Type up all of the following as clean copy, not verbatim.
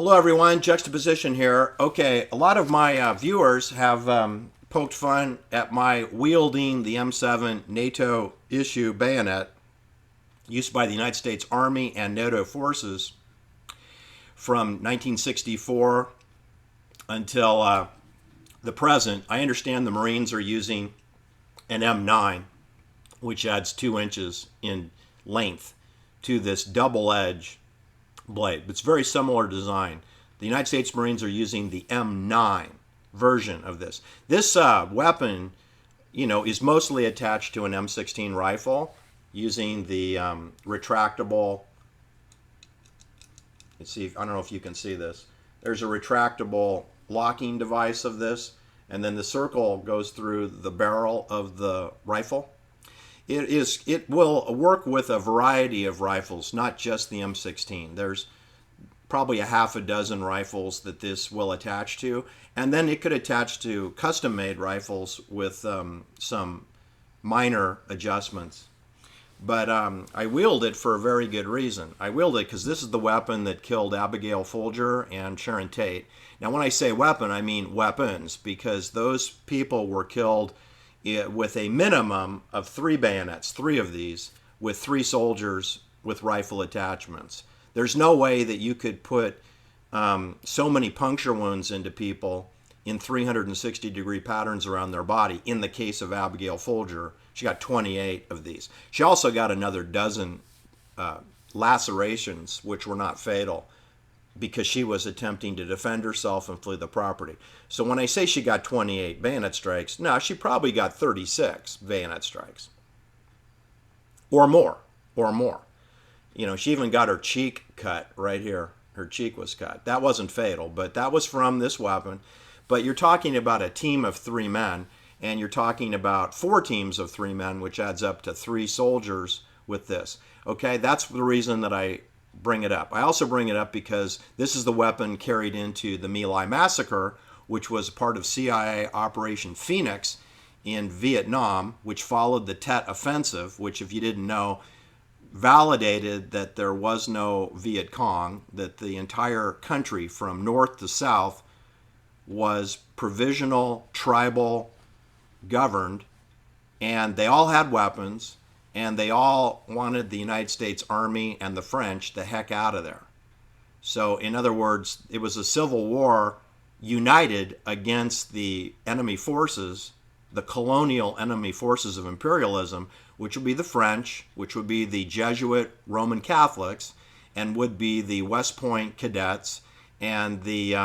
Hello, everyone. Juxtaposition here. Okay, a lot of my viewers have poked fun at my wielding the M7 NATO issue bayonet used by the United States Army and NATO forces from 1964 until the present. I understand the Marines are using an M9, which adds 2 inches in length to this double edge blade. It's very similar design. The United States Marines are using the M9 version of this. This weapon, is mostly attached to an M16 rifle using the retractable. Let's see. I don't know if you can see this. There's a retractable locking device of this, and then the circle goes through the barrel of the rifle. It will work with a variety of rifles, not just the M16. There's probably a half a dozen rifles that this will attach to, and then it could attach to custom-made rifles with some minor adjustments. But I wield it for a very good reason. I wield it because this is the weapon that killed Abigail Folger and Sharon Tate. Now, when I say weapon, I mean weapons, because those people were killed with a minimum of 3 bayonets, 3 of these, with 3 soldiers with rifle attachments. There's no way that you could put so many puncture wounds into people in 360-degree patterns around their body. In the case of Abigail Folger, she got 28 of these. She also got another dozen lacerations, which were not fatal, because she was attempting to defend herself and flee the property. So when I say she got 28 bayonet strikes, no, she probably got 36 bayonet strikes. Or more. She even got her cheek cut right here. Her cheek was cut. That wasn't fatal, but that was from this weapon. But you're talking about a team of 3 men, and you're talking about 4 teams of 3 men, which adds up to 3 soldiers with this. Okay, that's the reason that I bring it up. I also bring it up because this is the weapon carried into the My Lai massacre, which was part of CIA Operation Phoenix in Vietnam, which followed the Tet Offensive, which, if you didn't know, validated that there was no Viet Cong, that the entire country from north to south was provisional, tribal, governed, and they all had weapons, and they all wanted the United States Army and the French the heck out of there. So, in other words, it was a civil war united against the enemy forces, the colonial enemy forces of imperialism, which would be the French, which would be the Jesuit Roman Catholics, and would be the West Point cadets and the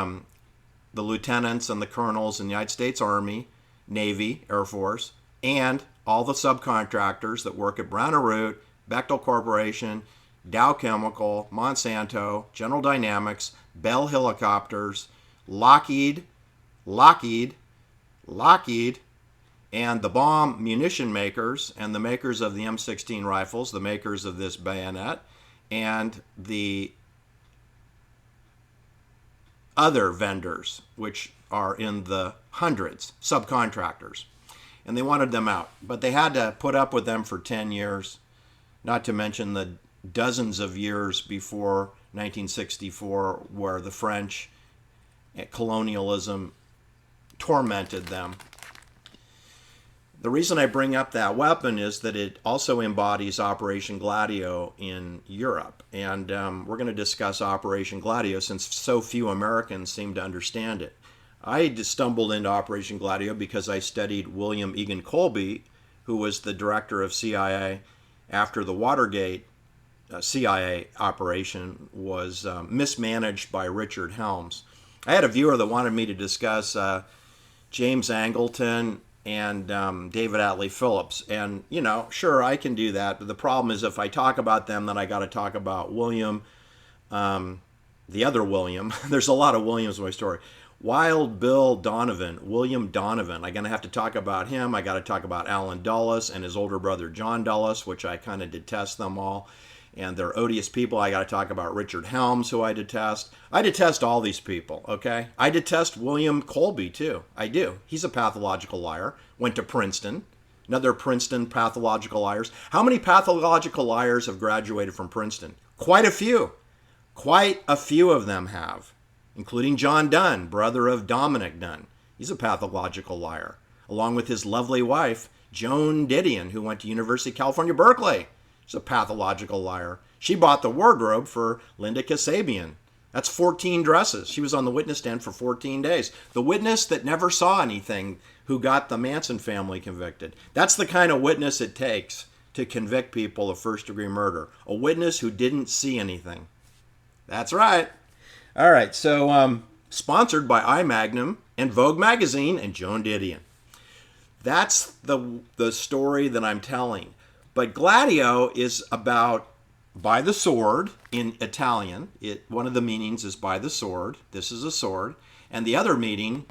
lieutenants and the colonels in the United States Army, Navy, Air Force, and all the subcontractors that work at Brown & Root, Bechtel Corporation, Dow Chemical, Monsanto, General Dynamics, Bell Helicopters, Lockheed, and the bomb munition makers and the makers of the M16 rifles, the makers of this bayonet, and the other vendors, which are in the hundreds, subcontractors. And they wanted them out. But they had to put up with them for 10 years, not to mention the dozens of years before 1964, where the French colonialism tormented them. The reason I bring up that weapon is that it also embodies Operation Gladio in Europe. And we're going to discuss Operation Gladio since so few Americans seem to understand it. I just stumbled into Operation Gladio because I studied William Egan Colby, who was the director of CIA after the Watergate CIA operation was mismanaged by Richard Helms. I had a viewer that wanted me to discuss James Angleton and David Atlee Phillips. And, sure, I can do that. But the problem is if I talk about them, then I got to talk about William, the other William. There's a lot of Williams in my story. Wild Bill Donovan, William Donovan. I'm going to have to talk about him. I got to talk about Alan Dulles and his older brother John Dulles, which I kind of detest them all. And they're odious people. I got to talk about Richard Helms, who I detest. I detest all these people, okay? I detest William Colby, too. I do. He's a pathological liar. Went to Princeton. Another Princeton pathological liars. How many pathological liars have graduated from Princeton? Quite a few. Quite a few of them have. including John Dunn, brother of Dominic Dunn. He's a pathological liar, along with his lovely wife, Joan Didion, who went to University of California, Berkeley. She's a pathological liar. She bought the wardrobe for Linda Kasabian. That's 14 dresses. She was on the witness stand for 14 days. The witness that never saw anything, who got the Manson family convicted. That's the kind of witness it takes to convict people of first-degree murder. A witness who didn't see anything. That's right. All right, so sponsored by iMagnum and Vogue Magazine and Joan Didion. That's the story that I'm telling. But Gladio is about by the sword in Italian. One of the meanings is by the sword. This is a sword. And the other meaning,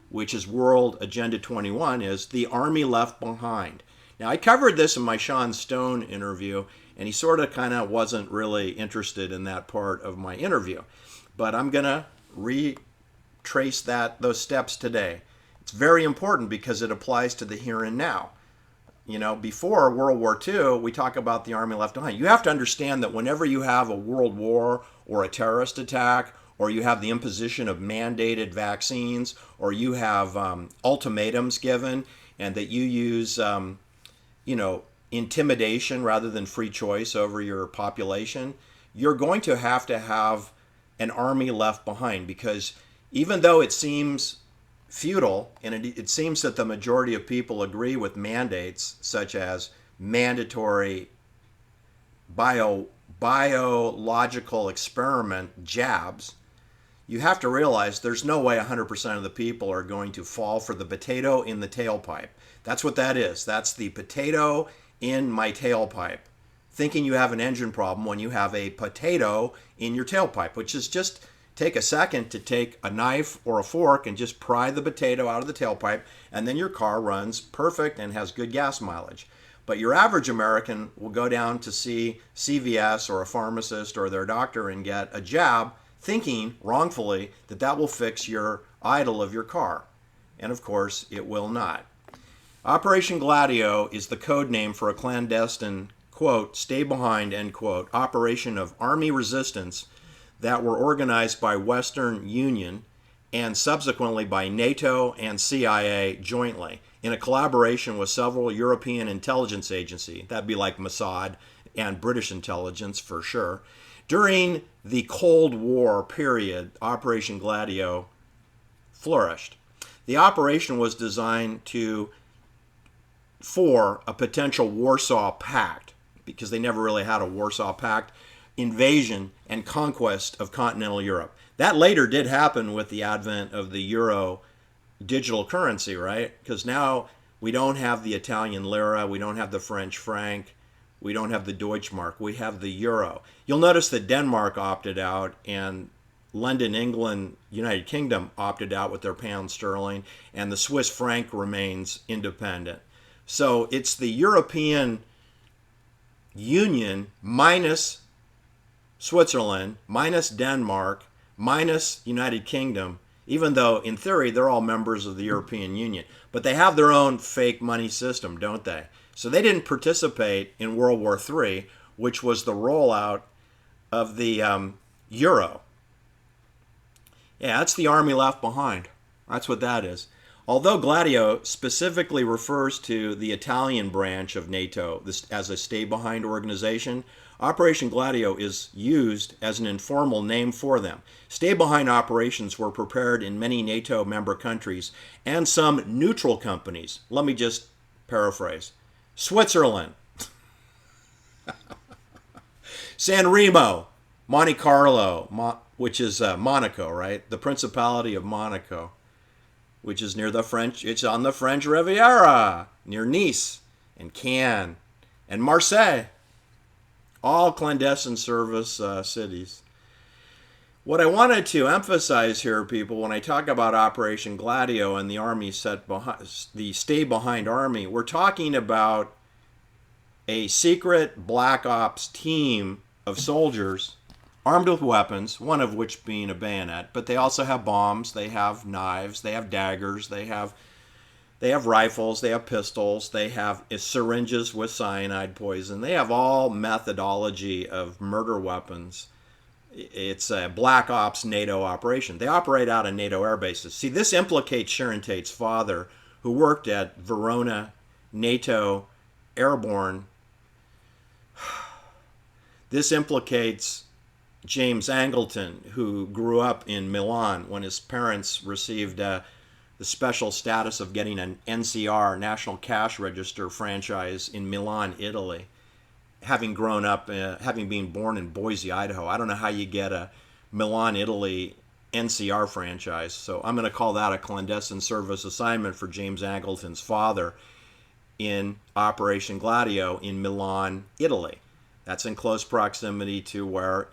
which is World Agenda 21, is the army left behind. Now, I covered this in my Sean Stone interview, and he sort of kind of wasn't really interested in that part of my interview. But I'm going to retrace those steps today. It's very important because it applies to the here and now. You know, before World War II, we talk about the army left behind. You have to understand that whenever you have a world war or a terrorist attack, or you have the imposition of mandated vaccines, or you have ultimatums given, and that you use, intimidation rather than free choice over your population, you're going to have an army left behind, because even though it seems futile, and it seems that the majority of people agree with mandates such as mandatory biological experiment jabs, you have to realize there's no way 100% of the people are going to fall for the potato in the tailpipe. That's what that is. That's the potato in my tailpipe. Thinking you have an engine problem when you have a potato in your tailpipe, which is just take a second to take a knife or a fork and just pry the potato out of the tailpipe, and then your car runs perfect and has good gas mileage. But your average American will go down to see CVS or a pharmacist or their doctor and get a jab, thinking wrongfully that will fix your idle of your car. And of course, it will not. Operation Gladio is the code name for a clandestine, quote, stay behind, end quote, operation of army resistance that were organized by Western Union and subsequently by NATO and CIA jointly in a collaboration with several European intelligence agencies. That'd be like Mossad and British intelligence for sure. During the Cold War period, Operation Gladio flourished. The operation was designed for a potential Warsaw Pact, because they never really had a Warsaw Pact, invasion and conquest of continental Europe. That later did happen with the advent of the euro digital currency, right? Because now we don't have the Italian lira, we don't have the French franc, we don't have the Deutschmark, we have the euro. You'll notice that Denmark opted out, and London, England, United Kingdom opted out with their pound sterling, and the Swiss franc remains independent. So it's the European Union minus Switzerland, minus Denmark, minus United Kingdom, even though in theory they're all members of the European Union. But they have their own fake money system, don't they? So they didn't participate in World War III, which was the rollout of the euro. Yeah, that's the army left behind. That's what that is. Although Gladio specifically refers to the Italian branch of NATO as a stay-behind organization, Operation Gladio is used as an informal name for them. Stay-behind operations were prepared in many NATO member countries and some neutral companies. Let me just paraphrase. Switzerland, San Remo, Monte Carlo, which is Monaco, right? The Principality of Monaco, which is near the French, it's on the French Riviera, near Nice and Cannes and Marseille. All clandestine service cities. What I wanted to emphasize here, people, when I talk about Operation Gladio and the army set behind, the stay behind army, we're talking about a secret black ops team of soldiers armed with weapons, one of which being a bayonet, but they also have bombs, they have knives, they have daggers, they have rifles, they have pistols, they have syringes with cyanide poison. They have all methodology of murder weapons It's a black ops NATO operation. They operate out of NATO air bases. See, this implicates Sharon Tate's father, who worked at Verona NATO airborne. This implicates James Angleton, who grew up in Milan when his parents received the special status of getting an NCR, National Cash Register franchise in Milan, Italy. Having grown up, having been born in Boise, Idaho, I don't know how you get a Milan, Italy NCR franchise. So I'm going to call that a clandestine service assignment for James Angleton's father in Operation Gladio in Milan, Italy. That's in close proximity to where,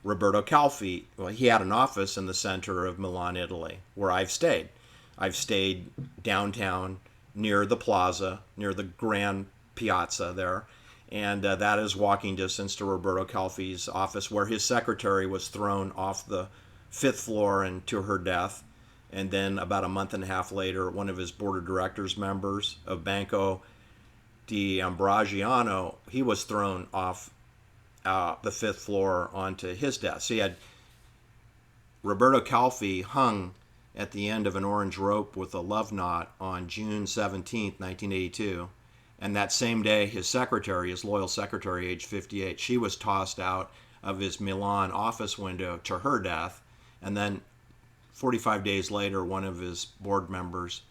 Roberto Calfi, well, he had an office in the center of Milan, Italy, where I've stayed. I've stayed downtown near the plaza, near the Grand Piazza there, and that is walking distance to Roberto Calfi's office, where his secretary was thrown off the 5th floor and to her death. And then about a month and a half later, one of his board of directors members of Banco di Ambragiano, he was thrown off the 5th floor onto his death. So you had Roberto Calfi hung at the end of an orange rope with a love knot on June 17th, 1982. And that same day, his secretary, his loyal secretary, age 58, she was tossed out of his Milan office window to her death. And then 45 days later, one of his board members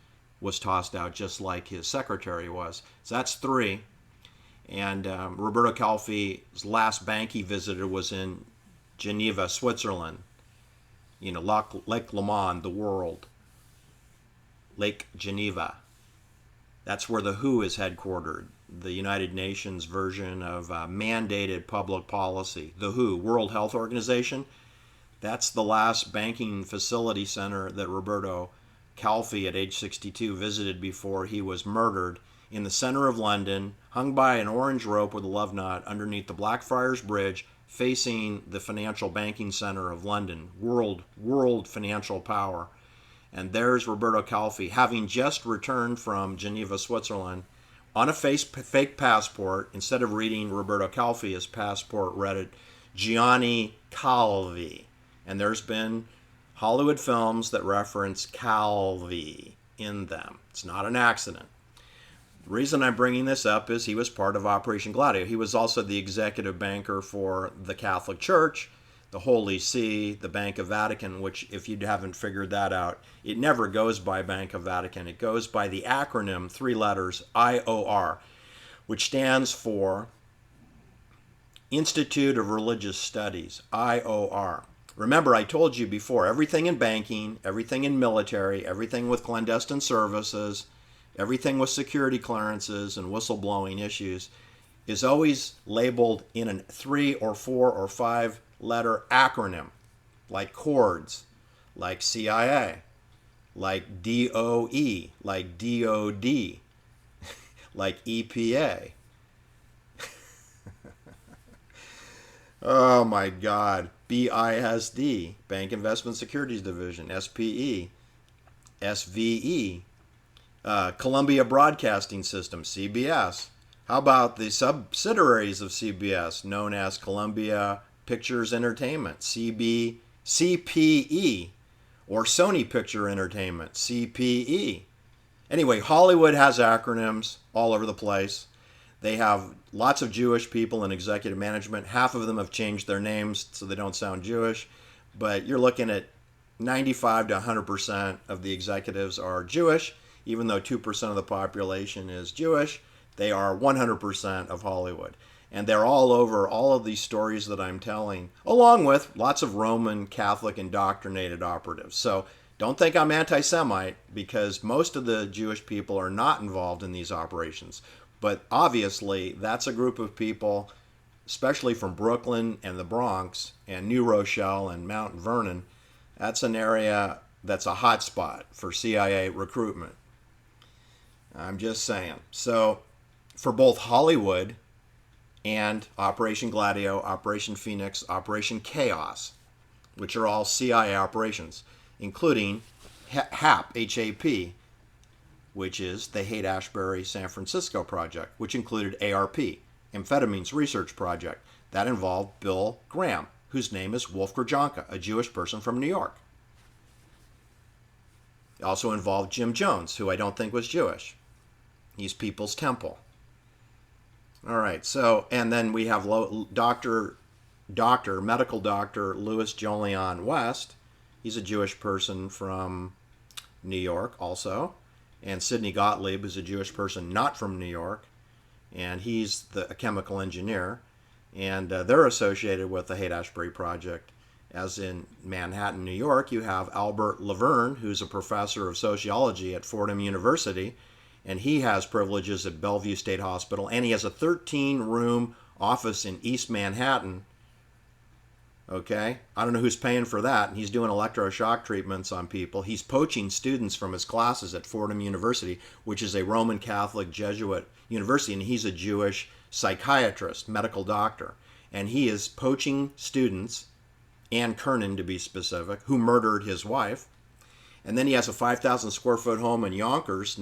was tossed out just like his secretary was. So that's 3. And Roberto Calfi's last bank he visited was in Geneva, Switzerland. Lake Le Mans, the world. Lake Geneva. That's where the WHO is headquartered, the United Nations version of mandated public policy. The WHO, World Health Organization, that's the last banking facility center that Roberto Calfi at age 62 visited before he was murdered in the center of London, hung by an orange rope with a love knot underneath the Blackfriars Bridge, facing the financial banking center of London, world financial power. And there's Roberto Calfi, having just returned from Geneva, Switzerland, on a fake passport. Instead of reading Roberto Calfi, his passport read it Gianni Calvi. And there's been Hollywood films that reference Calvi in them. It's not an accident. The reason I'm bringing this up is he was part of Operation Gladio. He was also the executive banker for the Catholic Church, the Holy See, the Bank of Vatican, which, if you haven't figured that out, it never goes by Bank of Vatican. It goes by the acronym, 3 letters, IOR, which stands for Institute of Religious Studies, IOR. Remember, I told you before, everything in banking, everything in military, everything with clandestine services, everything with security clearances and whistleblowing issues is always labeled in a 3 or 4 or 5 letter acronym, like CORDS, like CIA, like DOE, like DOD, like EPA. Oh my God. BISD, Bank Investment Securities Division, SPE, SVE, Columbia Broadcasting System, CBS. How about the subsidiaries of CBS, known as Columbia Pictures Entertainment, CPE, or Sony Picture Entertainment, CPE. Anyway, Hollywood has acronyms all over the place. They have lots of Jewish people in executive management. Half of them have changed their names so they don't sound Jewish. But you're looking at 95 to 100% of the executives are Jewish. Even though 2% of the population is Jewish, they are 100% of Hollywood. And they're all over all of these stories that I'm telling, along with lots of Roman Catholic indoctrinated operatives. So don't think I'm anti-Semite, because most of the Jewish people are not involved in these operations. But obviously, that's a group of people, especially from Brooklyn and the Bronx and New Rochelle and Mount Vernon. That's an area that's a hot spot for CIA recruitment. I'm just saying. So for both Hollywood and Operation Gladio, Operation Phoenix, Operation Chaos, which are all CIA operations, including HAP, H-A-P, which is the Haight-Ashbury San Francisco Project, which included ARP, Amphetamines Research Project, That involved Bill Graham, whose name is Wolf Grudjanka, a Jewish person from New York. It also involved Jim Jones, who I don't think was Jewish. He's People's Temple. All right, so, and then we have medical doctor Louis Jolyon West. He's a Jewish person from New York also. And Sidney Gottlieb is a Jewish person not from New York. And he's a chemical engineer. And they're associated with the Haight-Ashbury Project. As in Manhattan, New York, you have Albert Laverne, who's a professor of sociology at Fordham University. And he has privileges at Bellevue State Hospital. And he has a 13-room office in East Manhattan. Okay? I don't know who's paying for that. And he's doing electroshock treatments on people. He's poaching students from his classes at Fordham University, which is a Roman Catholic Jesuit university. And he's a Jewish psychiatrist, medical doctor. And he is poaching students, Ann Kernan to be specific, who murdered his wife. And then he has a 5,000 square foot home in Yonkers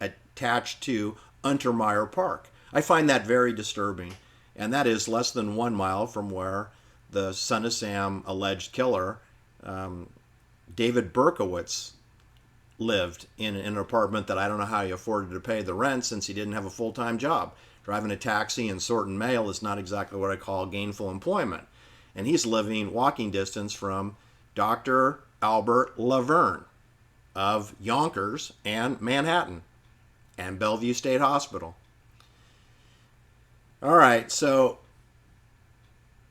attached to Untermeyer Park. I find that very disturbing. And that is less than 1 mile from where the Son of Sam alleged killer, David Berkowitz, lived in an apartment that I don't know how he afforded to pay the rent since he didn't have a full-time job. Driving a taxi and sorting mail is not exactly what I call gainful employment. And he's living walking distance from Dr. Albert Laverne of Yonkers and Manhattan and Bellevue State Hospital. All right, so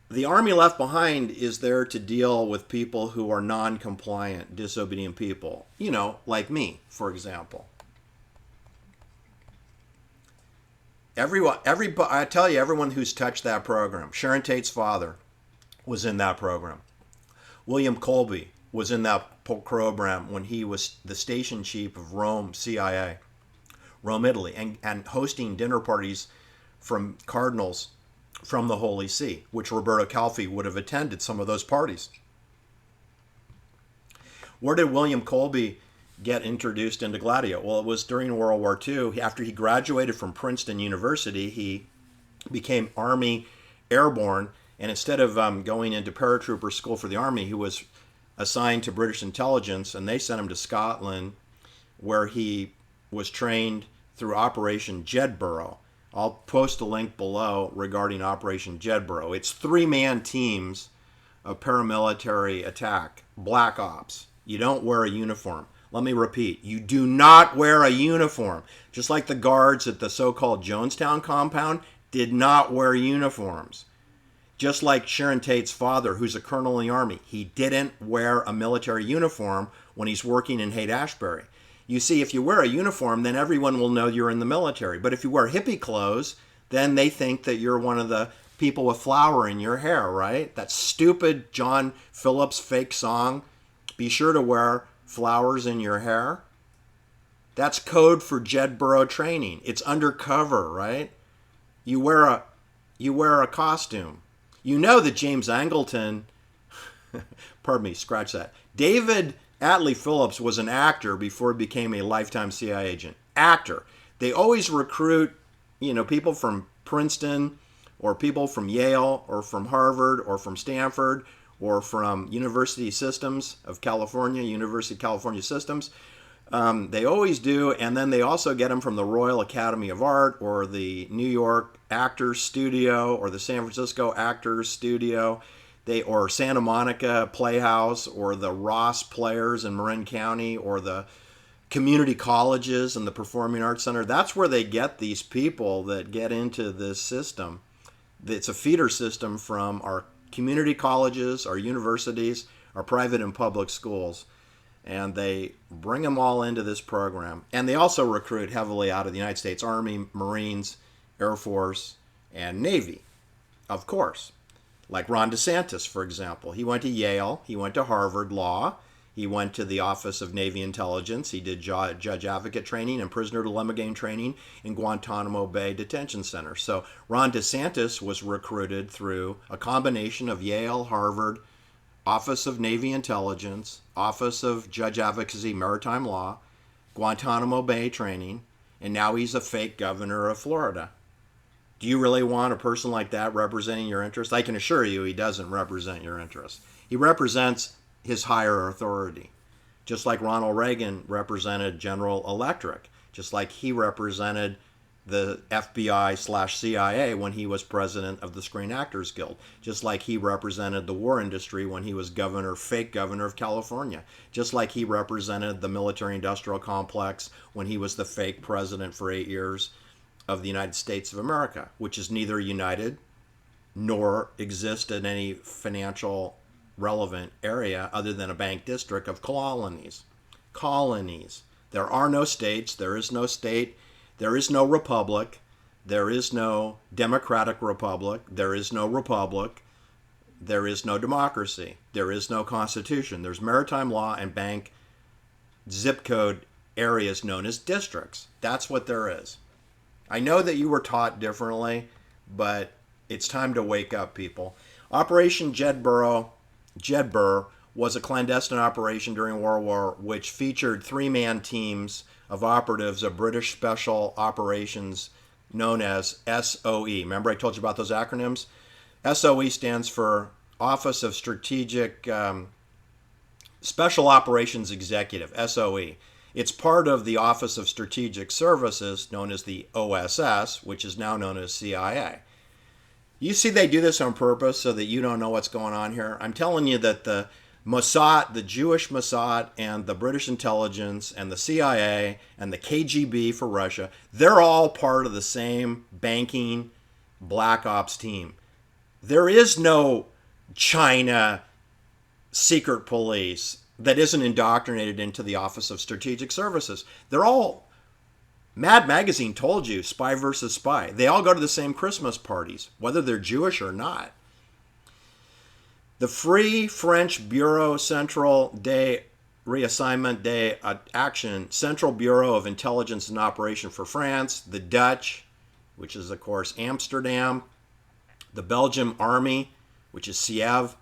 the Army left behind is there to deal with people who are non-compliant, disobedient people. You know, like me, for example. I tell you, everyone who's touched that program. Sharon Tate's father was in that program. William Colby was in that program when he was the station chief of Rome CIA, Rome, Italy, and hosting dinner parties from cardinals from the Holy See, which Roberto Calfi would have attended some of those parties. Where did William Colby get introduced into Gladio? Well, it was during World War II. After he graduated from Princeton University, he became Army Airborne, and instead of going into paratrooper school for the Army, he was assigned to British intelligence, and they sent him to Scotland, where he was trained through Operation Jedburgh. I'll post a link below regarding Operation Jedburgh. It's 3-man teams of paramilitary attack, black ops. You don't wear a uniform. Let me repeat, you do not wear a uniform. Just like the guards at the so-called Jonestown compound did not wear uniforms. Just like Sharon Tate's father, who's a colonel in the Army, he didn't wear a military uniform when he's working in Haight-Ashbury. You see, if you wear a uniform, then everyone will know you're in the military. But if you wear hippie clothes, then they think that you're one of the people with flour in your hair, right? That stupid John Phillips fake song, "Be sure to wear flowers in your hair." That's code for Jedburgh training. It's undercover, right? You wear a costume. You know that James Angleton, pardon me, scratch that. David Atlee Phillips was an actor before he became a lifetime CIA agent. Actor. They always recruit, people from Princeton or people from Yale or from Harvard or from Stanford or from University Systems of California, University of California Systems. They always do, and then they also get them from the Royal Academy of Art or the New York Actors Studio or the San Francisco Actors Studio, or Santa Monica Playhouse or the Ross Players in Marin County or the community colleges and the Performing Arts Center. That's where they get these people that get into this system. It's a feeder system from our community colleges, our universities, our private and public schools. And they bring them all into this program. And they also recruit heavily out of the United States Army, Marines, Air Force, and Navy, of course. Like Ron DeSantis, for example. He went to Yale. He went to Harvard Law. He went to the Office of Navy Intelligence. He did judge advocate training and prisoner dilemma game training in Guantanamo Bay Detention Center. So Ron DeSantis was recruited through a combination of Yale, Harvard, Office of Navy Intelligence, Office of Judge Advocacy Maritime Law, Guantanamo Bay training, and now he's a fake governor of Florida. Do you really want a person like that representing your interests? I can assure you he doesn't represent your interests. He represents his higher authority, just like Ronald Reagan represented General Electric, just like he represented the FBI/CIA when he was president of the Screen Actors Guild, just like he represented the war industry when he was fake governor of California, just like he represented the military-industrial complex when he was the fake president for 8 years of the United States of America, which is neither united nor exist in any financial relevant area other than a bank district of colonies. Colonies. There are no states. There is no state. There is no republic. There is no democratic republic. There is no republic. There is no democracy. There is no constitution. There's maritime law and bank zip code areas known as districts. That's what there is. I know that you were taught differently, but it's time to wake up, people. Operation Jedburgh was a clandestine operation during World War which featured three-man teams of operatives of British Special Operations known as SOE. Remember I told you about those acronyms? SOE stands for Office of Strategic Special Operations Executive, SOE. It's part of the Office of Strategic Services, known as the OSS, which is now known as CIA. You see they do this on purpose so that you don't know what's going on here. I'm telling you that the Mossad, the Jewish Mossad, and the British intelligence, and the CIA, and the KGB for Russia, they're all part of the same banking black ops team. There is no China secret police that isn't indoctrinated into the Office of Strategic Services. They're all, Mad Magazine told you, spy versus spy. They all go to the same Christmas parties, whether they're Jewish or not. The Free French Bureau Central de Reassignment de Action, Central Bureau of Intelligence and Operation for France, the Dutch, which is, of course, Amsterdam, the Belgium Army, which is Siev,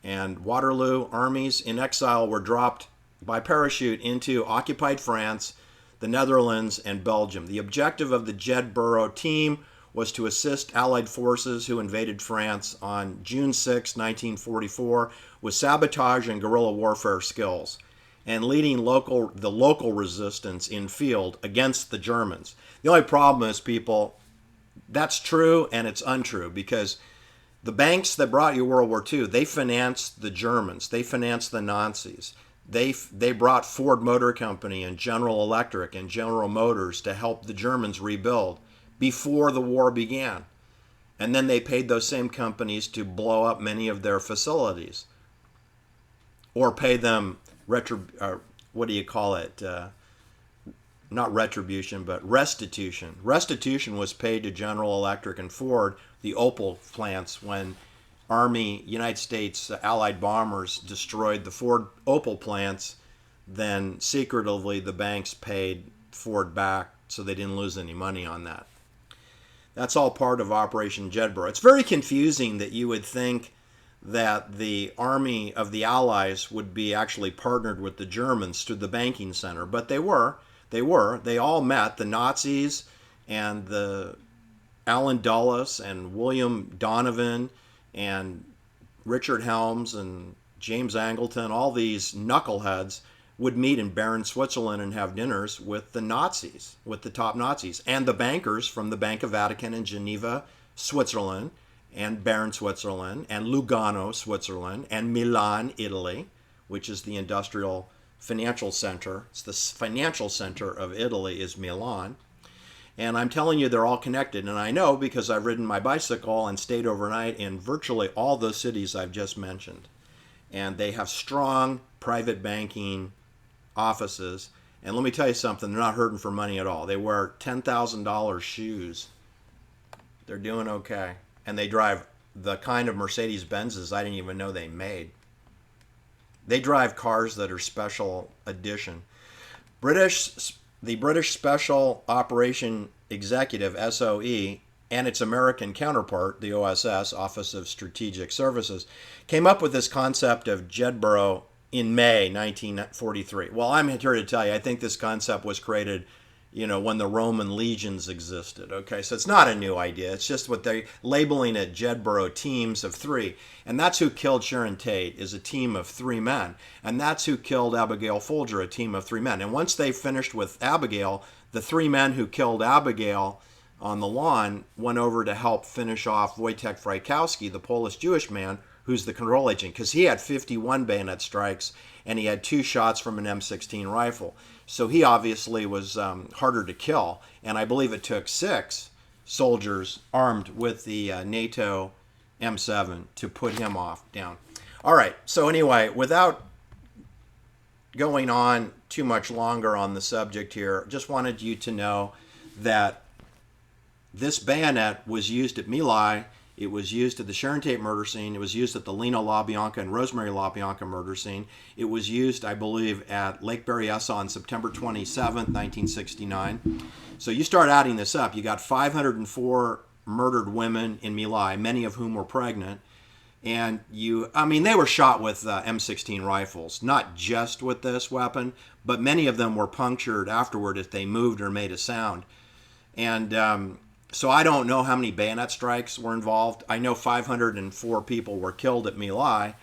and Waterloo armies in exile were dropped by parachute into occupied France, the Netherlands, and Belgium. The objective of the Jedburgh team was to assist Allied forces who invaded France on June 6, 1944, with sabotage and guerrilla warfare skills, and leading the local resistance in field against the Germans. The only problem is, people, that's true and it's untrue, because the banks that brought you World War II, they financed the Germans. They financed the Nazis. They brought Ford Motor Company and General Electric and General Motors to help the Germans rebuild before the war began. And then they paid those same companies to blow up many of their facilities, or pay them not retribution, but restitution. Restitution was paid to General Electric and Ford, the Opel plants, when Army, United States Allied bombers destroyed the Ford Opel plants. Then secretively the banks paid Ford back so they didn't lose any money on that. That's all part of Operation Jedburgh. It's very confusing that you would think that the army of the Allies would be actually partnered with the Germans through the banking center, but they were. They all met, the Nazis and the Allen Dulles and William Donovan and Richard Helms and James Angleton, all these knuckleheads would meet in Bern, Switzerland and have dinners with the Nazis, with the top Nazis, and the bankers from the Bank of Vatican in Geneva, Switzerland, and Bern, Switzerland, and Lugano, Switzerland, and Milan, Italy, which is the industrial financial center. It's the financial center of Italy is Milan. And I'm telling you, they're all connected. And I know because I've ridden my bicycle and stayed overnight in virtually all those cities I've just mentioned. And they have strong private banking offices. And let me tell you something, they're not hurting for money at all. They wear $10,000 shoes. They're doing okay. And they drive the kind of Mercedes-Benzes I didn't even know they made. They drive cars that are special edition. The British Special Operation Executive, SOE, and its American counterpart, the OSS, Office of Strategic Services, came up with this concept of Jedburgh in May 1943. Well, I'm here to tell you, I think this concept was created when the Roman legions existed. Okay, so it's not a new idea. It's just what they're labeling it Jedburgh teams of three. And that's who killed Sharon Tate, is a team of three men. And that's who killed Abigail Folger, a team of three men. And once they finished with Abigail, the three men who killed Abigail on the lawn went over to help finish off Wojtek Frykowski, the Polish Jewish man, who's the control agent, because he had 51 bayonet strikes and he had 2 shots from an M16 rifle. So he obviously was harder to kill, and I believe it took 6 soldiers armed with the NATO M7 to put him down. All right, so anyway, without going on too much longer on the subject here, just wanted you to know that this bayonet was used at My Lai. It was used at the Sharon Tate murder scene. It was used at the Lena LaBianca and Rosemary LaBianca murder scene. It was used, I believe, at Lake Berryessa on September 27th, 1969. So you start adding this up. You got 504 murdered women in My Lai, many of whom were pregnant. And they were shot with M16 rifles, not just with this weapon, but many of them were punctured afterward if they moved or made a sound. And so I don't know how many bayonet strikes were involved. I know 504 people were killed at My Lai,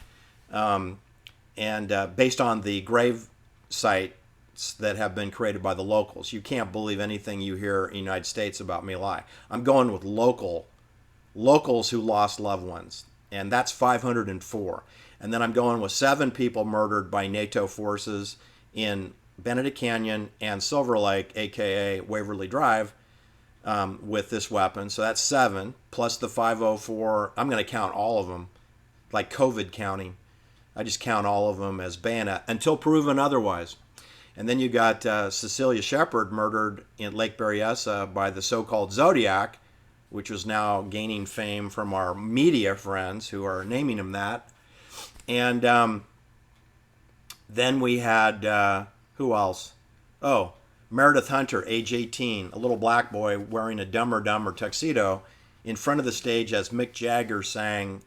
and based on the grave sites that have been created by the locals. You can't believe anything you hear in the United States about My Lai. I'm going with locals who lost loved ones, and that's 504. And then I'm going with 7 people murdered by NATO forces in Benedict Canyon and Silver Lake, aka Waverly Drive, with this weapon. So that's 7 plus the 504. I'm going to count all of them like COVID counting. I just count all of them as bayonet until proven otherwise. And then you got Cecilia Shepard murdered in Lake Berryessa by the so-called Zodiac, which is now gaining fame from our media friends who are naming him that. And then we had who else? Oh, Meredith Hunter, age 18, a little black boy wearing a Dumb and Dumber tuxedo in front of the stage as Mick Jagger sang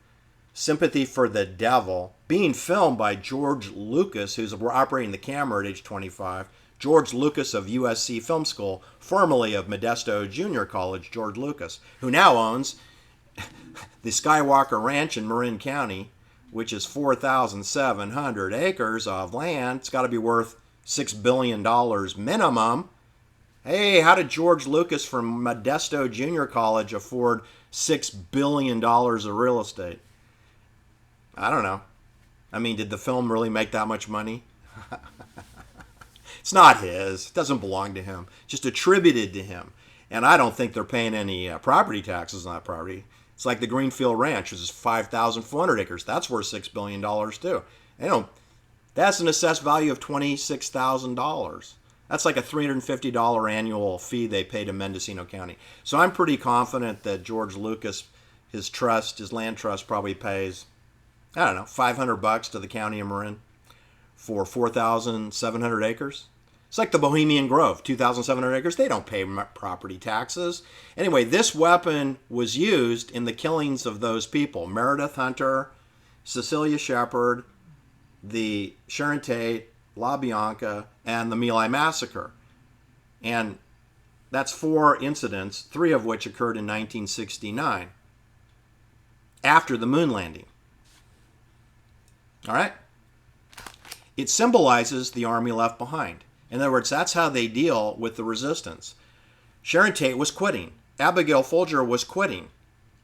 Sympathy for the Devil, being filmed by George Lucas, who's operating the camera at age 25. George Lucas of USC Film School, formerly of Modesto Junior College, George Lucas, who now owns the Skywalker Ranch in Marin County, which is 4,700 acres of land. It's got to be worth $6 billion minimum. Hey, how did George Lucas from Modesto Junior College afford $6 billion of real estate? I don't know. I mean, did the film really make that much money? It's not his. It doesn't belong to him. It's just attributed to him. And I don't think they're paying any property taxes on that property. It's like the Greenfield Ranch, which is 5,400 acres. That's worth $6 billion too. That's an assessed value of $26,000. That's like a $350 annual fee they pay to Mendocino County. So I'm pretty confident that George Lucas, his land trust probably pays, I don't know, $500 to the county of Marin for 4,700 acres. It's like the Bohemian Grove, 2,700 acres. They don't pay property taxes. Anyway, this weapon was used in the killings of those people. Meredith Hunter, Cecilia Shepard, the Sharon Tate, LaBianca, and the My Lai massacre. And that's 4 incidents, 3 of which occurred in 1969, after the moon landing. All right? It symbolizes the army left behind. In other words, that's how they deal with the resistance. Sharon Tate was quitting. Abigail Folger was quitting.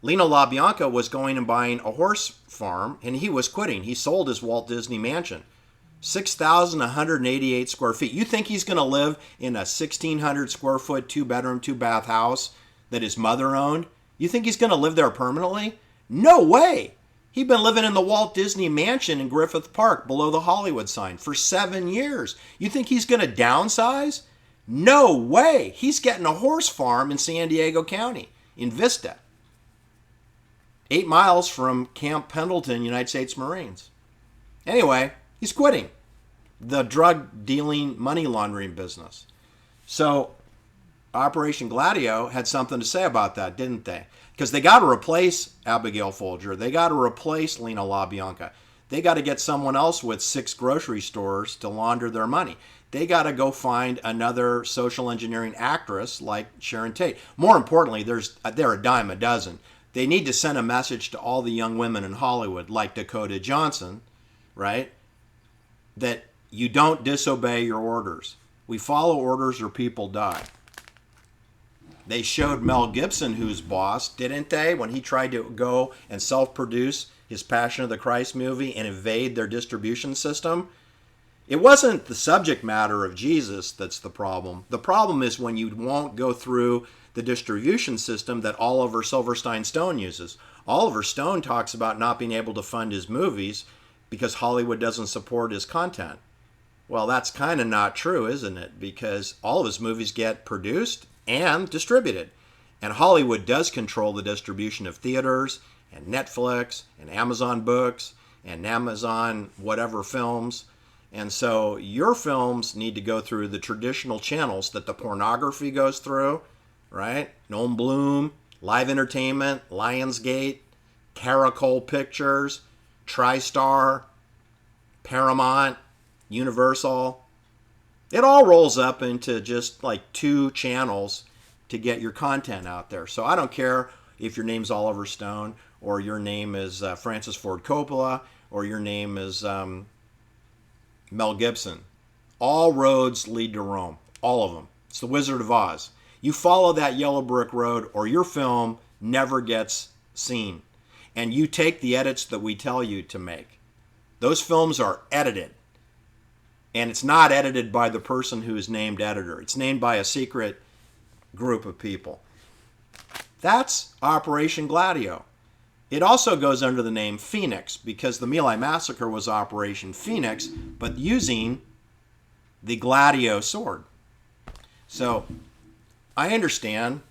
Lena LaBianca was going and buying a horse farm, and he was quitting. He sold his Walt Disney mansion. 6,188 square feet. You think he's going to live in a 1,600 square foot, 2-bedroom, 2-bath house that his mother owned? You think he's going to live there permanently? No way! He'd been living in the Walt Disney Mansion in Griffith Park below the Hollywood sign for 7 years. You think he's going to downsize? No way! He's getting a horse farm in San Diego County, in Vista. 8 miles from Camp Pendleton, United States Marines. Anyway, he's quitting the drug dealing, money laundering business. So Operation Gladio had something to say about that, didn't they? Because they got to replace Abigail Folger. They got to replace Lena LaBianca. They got to get someone else with 6 grocery stores to launder their money. They got to go find another social engineering actress like Sharon Tate. More importantly, they're a dime a dozen. They need to send a message to all the young women in Hollywood, like Dakota Johnson, right? That you don't disobey your orders. We follow orders or people die. They showed Mel Gibson who's boss, didn't they? When he tried to go and self-produce his Passion of the Christ movie and evade their distribution system. It wasn't the subject matter of Jesus that's the problem. The problem is when you won't go through the distribution system that Oliver Silverstein Stone uses. Oliver Stone talks about not being able to fund his movies because Hollywood doesn't support his content. Well, that's kind of not true, isn't it? Because all of his movies get produced and distributed. And Hollywood does control the distribution of theaters and Netflix and Amazon Books and Amazon whatever films. And so your films need to go through the traditional channels that the pornography goes through, right? Noam Bloom, Live Entertainment, Lionsgate, Caracol Pictures, TriStar, Paramount, Universal. It all rolls up into just like 2 channels to get your content out there. So I don't care if your name's Oliver Stone or your name is Francis Ford Coppola or your name is Mel Gibson. All roads lead to Rome. All of them. It's the Wizard of Oz. You follow that yellow brick road or your film never gets seen. And you take the edits that we tell you to make. Those films are edited. And it's not edited by the person who is named editor. It's named by a secret group of people. That's Operation Gladio. It also goes under the name Phoenix because the My Lai massacre was Operation Phoenix, but using the Gladio sword. So I understand.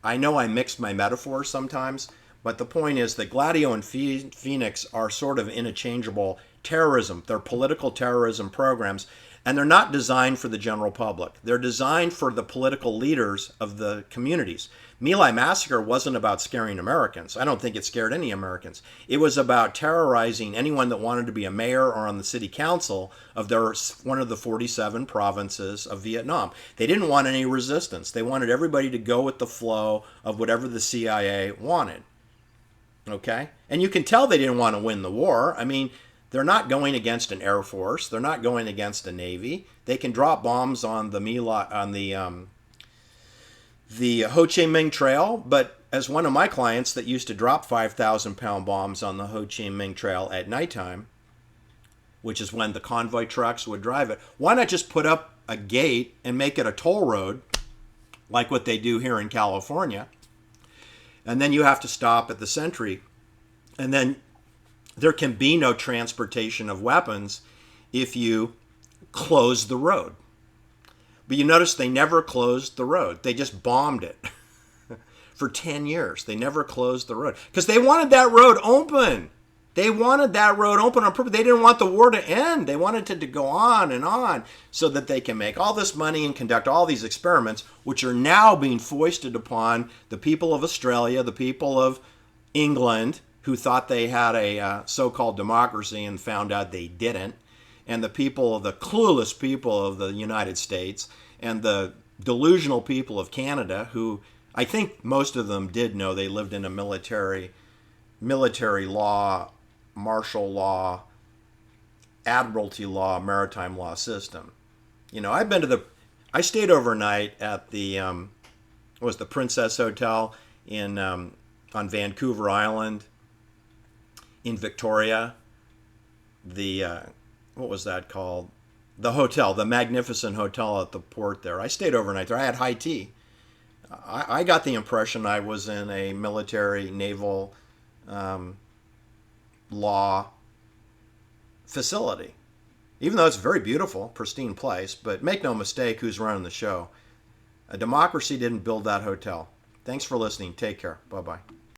I know I mix my metaphors sometimes, but the point is that Gladio and Phoenix are sort of interchangeable terrorism. They're political terrorism programs, and they're not designed for the general public. They're designed for the political leaders of the communities. My Lai massacre wasn't about scaring Americans. I don't think it scared any Americans. It was about terrorizing anyone that wanted to be a mayor or on the city council of one of the 47 provinces of Vietnam. They didn't want any resistance. They wanted everybody to go with the flow of whatever the CIA wanted. Okay? And you can tell they didn't want to win the war. I mean, they're not going against an Air Force. They're not going against a Navy. They can drop bombs on the Ho Chi Minh Trail, but as one of my clients that used to drop 5,000-pound bombs on the Ho Chi Minh Trail at nighttime, which is when the convoy trucks would drive it, why not just put up a gate and make it a toll road like what they do here in California? And then you have to stop at the sentry. And then there can be no transportation of weapons if you close the road. But you notice they never closed the road. They just bombed it for 10 years. They never closed the road because they wanted that road open. They wanted that road open on purpose. They didn't want the war to end. They wanted it to go on so that they can make all this money and conduct all these experiments, which are now being foisted upon the people of Australia, the people of England, who thought they had a so-called democracy and found out they didn't, and the clueless people of the United States, and the delusional people of Canada, who I think most of them did know they lived in a military law, martial law, admiralty law, maritime law system. You know, I stayed overnight at the Princess Hotel on Vancouver Island in Victoria. What was that called? The hotel, the magnificent hotel at the port there. I stayed overnight there. I had high tea. I got the impression I was in a military, naval law facility. Even though it's a very beautiful, pristine place, but make no mistake who's running the show. A democracy didn't build that hotel. Thanks for listening. Take care. Bye-bye.